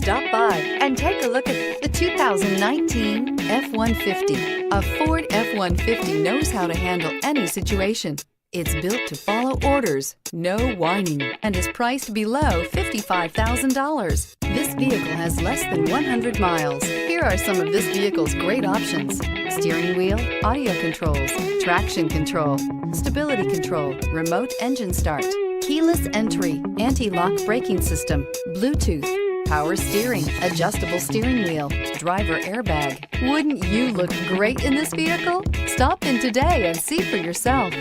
Stop by and take a look at the 2019 F-150. A Ford F-150 knows how to handle any situation. It's built to follow orders, no whining, and is priced below $55,000. This vehicle has less than 100 miles. Here are some of this vehicle's great options: steering wheel audio controls, traction control, stability control, remote engine start, keyless entry, anti-lock braking system, Bluetooth, power steering, adjustable steering wheel, driver airbag. Wouldn't you look great in this vehicle? Stop in today and see for yourself.